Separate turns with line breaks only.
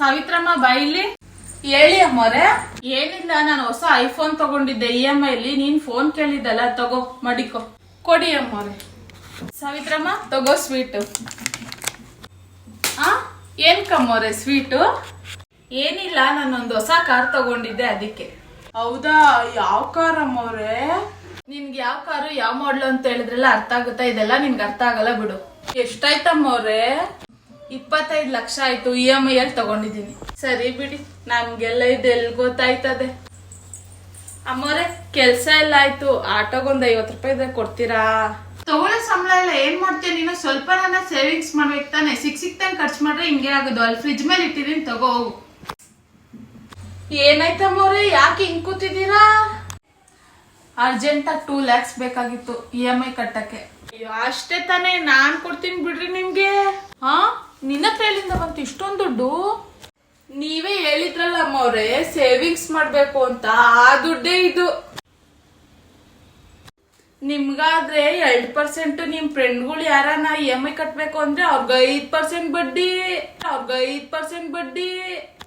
ಸಾವಿತ್ರಮ್ಮ ಬೈಲಿ. ಹೇಳಿ ಅಮ್ಮೋರೆ. ಏನಿಲ್ಲ, ನಾನು ಹೊಸ ಐಫೋನ್ ತಗೊಂಡಿದ್ದೆ EMI ಅಲ್ಲಿ. ನೀನ್ ಫೋನ್ ಕೇಳಿದ್ದಲ್ಲ, ತಗೋ ಮಡಿಕೋ. ಕೊಡಿ ಅಮ್ಮೋರೆ. ಸಾವಿತ್ರಮ್ಮ ತಗೋ ಸ್ವೀಟು. ಏನ್ ಕಮ್ಮೋರೆ ಸ್ವೀಟು? ಏನಿಲ್ಲ, ನಾನೊಂದು ಹೊಸ ಕಾರ್ ತಗೊಂಡಿದ್ದೆ ಅದಕ್ಕೆ. ಹೌದಾ, ಯಾವ ಕಾರ್ ಅಮ್ಮೋರೆ? ನಿನ್ಗೆ ಯಾವ ಕಾರು ಯಾವ ಮಾಡ್ಲು ಅಂತ ಹೇಳಿದ್ರೆಲ್ಲ ಅರ್ಥ ಆಗುತ್ತಾ? ಇದೆಲ್ಲ ನಿನ್ಗೆ ಅರ್ಥ ಆಗಲ್ಲ ಬಿಡು. ಎಷ್ಟಾಯ್ತಮ್ಮೋರೆ? 25 ಲಕ್ಷ ಆಯ್ತು. EMI ಅಲ್ಲಿ ತಗೊಂಡಿದ್ದೀನಿ. ಸರಿ ಬಿಡಿ, ನಮ್ಗೆಲ್ಲ ಇದೆಲ್ ಗೊತ್ತಾಯ್ತದೆ. ಅಮ್ಮೋರೆ, ಕೆಲ್ಸ ಎಲ್ಲ ಆಯ್ತು. ಆಟೋಗೊಂದ್ 50 ರೂಪಾಯಿ ಕೊಡ್ತೀರಾ? ತಗೊಳ್ಳೋ ಸಂಬಳ ಎಲ್ಲ ಏನ್ ಮಾಡ್ತೀಯ ನೀನು? ಸ್ವಲ್ಪ ನನ್ನ ಸೇವಿಂಗ್ಸ್ ಮಾಡ್ಬೇಕು ತಾನೆ. ಸಿಕ್ತಂಗ್ ಖರ್ಚು ಮಾಡ್ರೆ ಹಿಂಗೆ ಆಗೋದು. ಅಲ್ಲಿ ಫ್ರಿಜ್ ಮೇಲೆ ಇಟ್ಟಿದೀನಿ, ತಗೋ ಹೋಗು. ಏನಾಯ್ತಮ್ಮವ್ರೆ, ಯಾಕೆ ಹಿಂಗ್ ಕೂತಿದ್ದೀರಾ? ಅರ್ಜೆಂಟಾಗಿ 2 lakhs ಬೇಕಾಗಿತ್ತು EMI ಕಟ್ಟಕ್ಕೆ. ಅಯ್ಯೋ ಅಷ್ಟೇ ತಾನೇ, ನಾನ್ ಕೊಡ್ತೀನಿ ಬಿಡ್ರಿ ನಿಮ್ಗೆ. ನಿನ್ನ ಕೈಲಿಂದ ಬಂತು ಇಷ್ಟೊಂದು ದುಡ್ಡು? ನೀವೇ ಹೇಳಿದ್ರಲ್ಲ ಅಮ್ಮವ್ರೆ ಸೇವಿಂಗ್ಸ್ ಮಾಡ್ಬೇಕು ಅಂತ, ಆ ದುಡ್ಡೇ ಇದು. ನಿಮ್ಗಾದ್ರೆ 2%, ನಿಮ್ ಫ್ರೆಂಡ್ಗಳು ಯಾರನ್ನ EMI ಕಟ್ಬೇಕು ಅಂದ್ರೆ ಅವ್ರಿಗೆ 5% ಬಡ್ಡಿ.